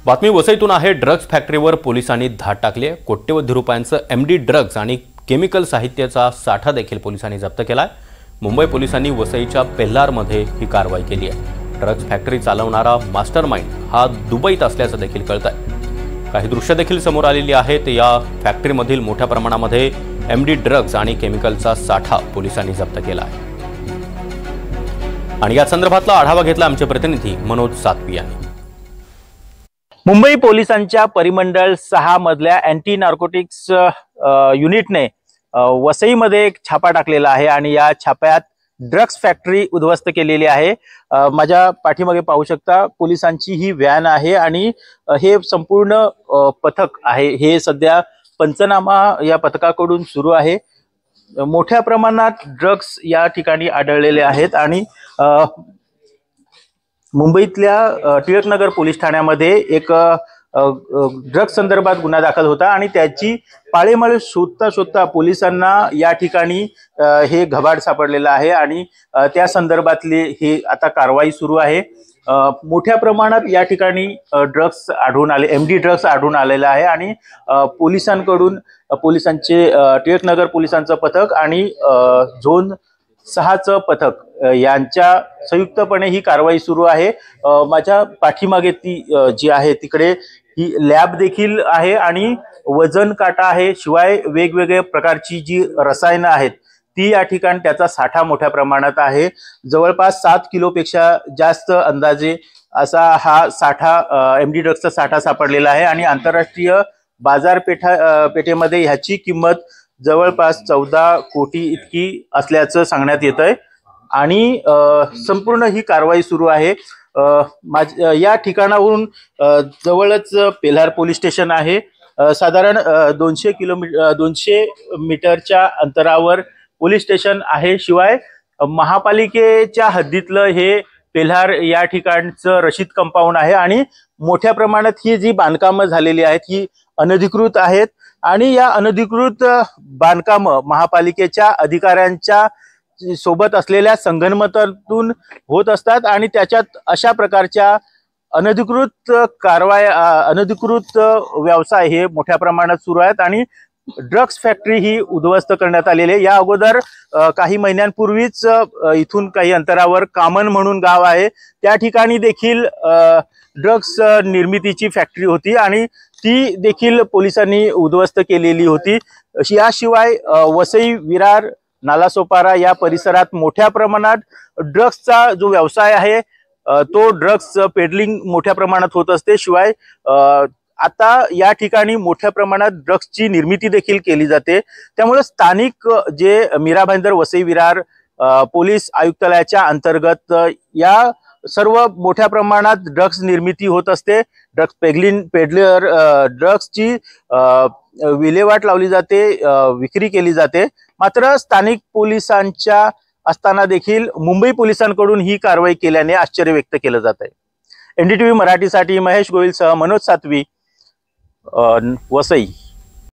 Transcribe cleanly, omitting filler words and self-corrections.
बातमी वसईतून आहे। ड्रग्ज फॅक्टरीवर पोलिसांनी धाड टाकली आहे। कोट्यवधी रुपयांचं एमडी ड्रग्ज आणि केमिकल साहित्याचा साठा देखील पोलिसांनी जप्त केलाय। मुंबई पोलिसांनी वसईच्या पेल्लारमध्ये ही कारवाई केली आहे। ड्रग्ज फॅक्टरी चालवणारा मास्टरमाइंड हा दुबईत असल्याचं देखील कळतंय। काही दृश्य देखील समोर आलेली आहेत। या फॅक्टरीमधील मोठ्या प्रमाणामध्ये एमडी ड्रग्ज आणि केमिकलचा साठा पोलिसांनी जप्त केला आहे। आणि या संदर्भातला आढावा घेतला आमचे प्रतिनिधी मनोज सातवी यांनी। मुंबई पोलिसांच्या परिमंडळ 6 मधल्या अँटी नार्कोटिक्स युनिटने वसईमध्ये एक छापा टाकलेला आहे आणि या छाप्यात ड्रग्ज फॅक्टरी उद्ध्वस्त केलेली आहे। माझ्या पाठीमागे पाहू शकता पोलिसांची ही व्हॅन आहे आणि हे संपूर्ण पथक आहे। हे सध्या पंचनामा या पथकाकडून सुरू आहे। मोठ्या प्रमाणात ड्रग्ज या ठिकाणी आढळलेले आहेत आणि मुंबईतल्या टिळकनगर पोलीस ठाण्यामध्ये एक ड्रग्ज संदर्भात गुन्हा दाखल होता आणि त्याची पाळेमाळ शोधता पोलिसांना या ठिकाणी हे घबाड सापडलेलं आहे आणि त्या संदर्भातली ही आता कारवाई सुरू आहे। मोठ्या प्रमाणात या ठिकाणी ड्रग्ज आढळून आले, एमडी ड्रग्ज आढळून आलेला आहे आणि पोलिसांकडून पोलिसांचे टिळकनगर पोलिसांचं पथक आणि झोन 6चं पथक यांच्या संयुक्तपणे ही कारवाई सुरू आहे। माझ्या पाठीमागे ती जी आहे तिकडे ही लॅब देखील आहे आणि वजन काटा आहे। शिवाय वेगवेगळ्या प्रकारची जी रसायनं आहेत ती या ठिकाणी त्याचा साठा मोठ्या प्रमाणात आहे। जवळपास 7 किलोपेक्षा जास्त अंदाजे असा हा साठा एमडी ड्रग्जचा साठा सापडलेला आहे आणि आंतरराष्ट्रीय बाजारपेठेमध्ये ह्याची किंमत जवळपास 14 कोटी इतकी असल्याचं सांगण्यात येतंय आणि संपूर्ण ही कारवाई सुरू आहे। या ठिकाणावरून जवळच पेल्हार पोलीस स्टेशन आहे। साधारण 200 मीटरच्या अंतरावर पोलीस स्टेशन आहे। शिवाय महापालिकेच्या हद्दीतलं हे पेल्हार या ठिकाणचं रशीद कंपाऊंड आहे आणि मोठ्या प्रमाणात ही जी बांधकामं झालेली आहेत ही अनधिकृत आहेत आणि या अनधिकृत बांधकामं महापालिकेच्या अधिकाऱ्यांच्या सोबत असलेल्या संगनमतातून होत असतात आणि त्याच्यात अशा प्रकारच्या अनधिकृत अनधिकृत व्यवसाय हे मोठ्या प्रमाणात सुरू आहेत आणि ड्रग्ज फॅक्टरी ही उद्ध्वस्त करण्यात आलेली आहे। या अगोदर काही महिन्यांपूर्वीच इथून काही अंतरावर कामन म्हणून गाव आहे त्या ठिकाणी देखील ड्रग्ज निर्मितीची फॅक्टरी होती आणि ती देखील पोलिसांनी उद्ध्वस्त केलेली होती। याशिवाय वसई, विरार, नालासोपारा या परिसरात मोठ्या प्रमाणात ड्रग्जचा जो व्यवसाय आहे तो ड्रग्ज पेडलिंग मोठ्या प्रमाणात होत असते। शिवाय आता या ठिकाणी मोठ्या प्रमाणात ड्रग्जची निर्मिती देखील केली जाते। त्यामुळे स्थानिक जे मीरा भाईंदर वसई विरार पोलीस आयुक्तालयाच्या अंतर्गत या सर्व मोठ्या प्रमाणात ड्रग्ज निर्मिती होत असते। ड्रग्जची विल्हेवाट लावली जाते, विक्री केली जाते। मात्र स्थानिक पोलिसांच्या असताना देखील मुंबई पोलिसांकडून ही कारवाई केल्याने आश्चर्य व्यक्त केलं जात आहे। एनडीटीव्ही मराठीसाठी महेश गोहिलसह मनोज सातवी, वसई।